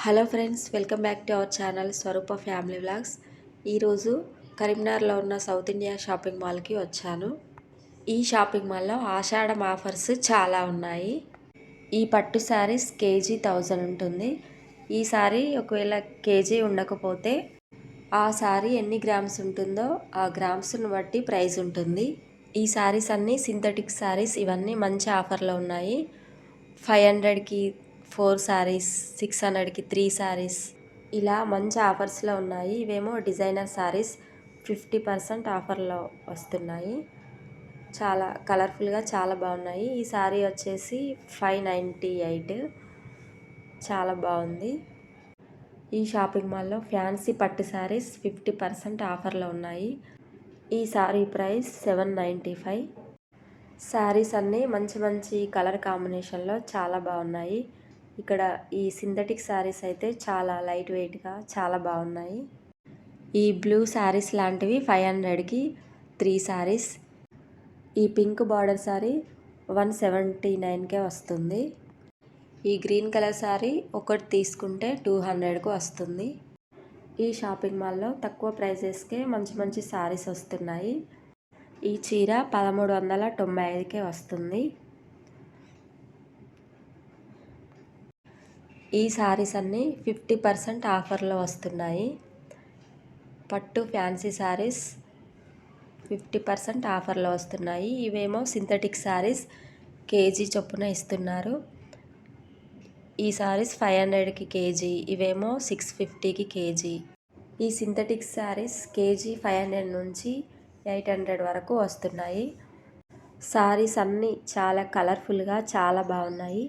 Hello friends, welcome back to our channel Swarupa family vlogs. ఈరోజు కరీంనగర్లో ఉన్న సౌత్ ఇండియా షాపింగ్ మాల్కి వచ్చాను. ఈ షాపింగ్ మాల్లో ఆషాఢం ఆఫర్స్ చాలా ఉన్నాయి. ఈ పట్టు శారీస్ కేజీ 1000 ఉంటుంది. ఈ శారీ ఒకవేళ కేజీ ఉండకపోతే ఆ శారీ ఎన్ని గ్రామ్స్ ఉంటుందో ఆ గ్రామ్స్ను బట్టి ప్రైస్ ఉంటుంది. ఈ శారీస్ అన్నీ సింథటిక్ శారీస్. ఇవన్నీ మంచి ఆఫర్లో ఉన్నాయి. 500కి 4 శారీస్, 600కి 3 శారీస్, ఇలా మంచి ఆఫర్స్లో ఉన్నాయి. ఇవేమో డిజైనర్ శారీస్ 50% ఆఫర్లో వస్తున్నాయి. చాలా కలర్ఫుల్గా చాలా బాగున్నాయి. ఈ శారీ వచ్చేసి 598, చాలా బాగుంది. ఈ షాపింగ్ మాల్లో ఫ్యాన్సీ పట్టు శారీస్ 50% ఆఫర్లో ఉన్నాయి. ఈ శారీ ప్రైస్ 795. శారీస్ అన్నీ మంచి మంచి కలర్ కాంబినేషన్లో చాలా బాగున్నాయి. ఇక్కడ ఈ సింథటిక్ శారీస్ అయితే చాలా లైట్ వెయిట్గా చాలా బాగున్నాయి. ఈ బ్లూ శారీస్ లాంటివి 500కి 3 శారీస్. ఈ పింక్ బార్డర్ శారీ 179కే వస్తుంది. ఈ గ్రీన్ కలర్ శారీ ఒకటి తీసుకుంటే 200కు వస్తుంది. ఈ షాపింగ్ మాల్లో తక్కువ ప్రైజెస్కే మంచి మంచి శారీస్ వస్తున్నాయి. ఈ చీర 1395కే వస్తుంది. ఈ శారీస్ అన్నీ 50% ఆఫర్లో వస్తున్నాయి. పట్టు ఫ్యాన్సీ శారీస్ 50% ఆఫర్లో వస్తున్నాయి. ఇవేమో సింథటిక్ శారీస్ కేజీ చొప్పున ఇస్తున్నారు. ఈ శారీస్ 500కి కేజీ, ఇవేమో 650కి కేజీ. ఈ సింథటిక్ శారీస్ కేజీ 500 నుంచి 800 వరకు వస్తున్నాయి. శారీస్ అన్నీ చాలా కలర్ఫుల్గా చాలా బాగున్నాయి.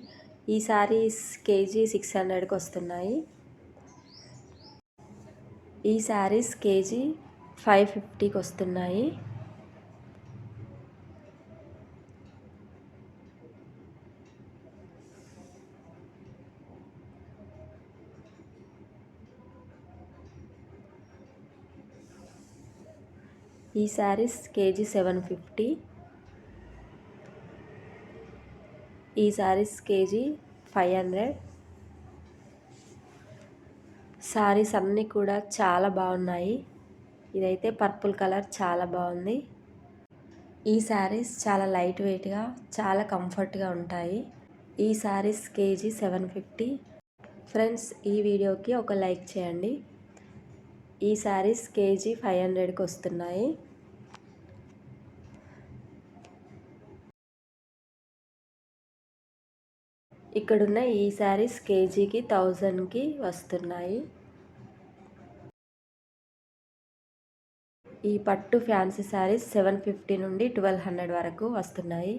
ఈ శారీస్ కేజీ 600కి వస్తున్నాయి. ఈ శారీస్ కేజీ 550కి వస్తున్నాయి. ఈ శారీస్ కేజీ 750. ఈ శారీస్ కేజీ 500. శారీస్ అన్నీ కూడా చాలా బాగున్నాయి. ఇదైతే పర్పుల్ కలర్ చాలా బాగుంది. ఈ శారీస్ చాలా లైట్ వెయిట్గా చాలా కంఫర్ట్గా ఉంటాయి. ఈ శారీస్ కేజీ 750. ఫ్రెండ్స్, ఈ వీడియోకి ఒక లైక్ చేయండి. ఈ శారీస్ కేజీ 500కి వస్తున్నాయి. ఇక్కడున్న ఈ శారీస్ కేజీకి 1000కి వస్తున్నాయి. ఈ పట్టు ఫ్యాన్సీ శారీస్ 750 నుండి 1200 వరకు వస్తున్నాయి.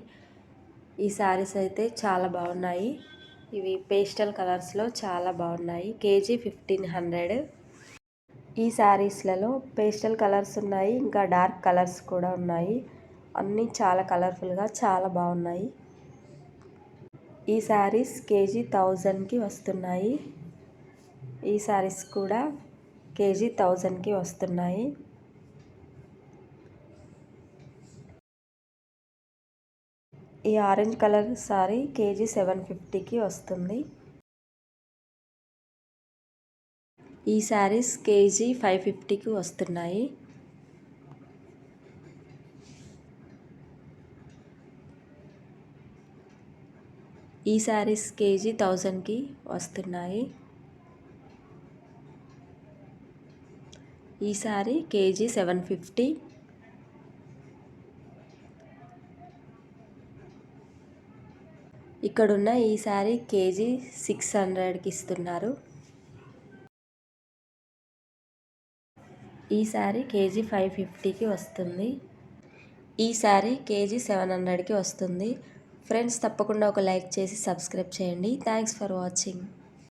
ఈ శారీస్ అయితే చాలా బాగున్నాయి. ఇవి పేస్టల్ కలర్స్లో చాలా బాగున్నాయి. కేజీ 1500. ఈ శారీస్లలో పేస్టల్ కలర్స్ ఉన్నాయి, ఇంకా డార్క్ కలర్స్ కూడా ఉన్నాయి. అన్నీ చాలా కలర్ఫుల్గా చాలా బాగున్నాయి. ఈ శారీస్ కేజీ 1000కి వస్తున్నాయి. ఈ శారీస్ కూడా కేజీ 1000కి వస్తున్నాయి. ఈ ఆరెంజ్ కలర్ శారీ కేజీ 750కి వస్తుంది. ఈ శారీస్ కేజీ 550కి వస్తున్నాయి. ఈ శారీస్ కేజీ 1000కి వస్తున్నాయి. ఈ శారీ కేజీ 750. ఇక్కడున్న ఈ శారీ కేజీ 600కి ఇస్తున్నారు. ఈ శారీ కేజీ 550కి వస్తుంది. ఈ శారీ కేజీ 700కి వస్తుంది. ఫ్రెండ్స్, తప్పకుండా ఒక లైక్ చేసి సబ్స్క్రైబ్ చేయండి. Thanks for watching.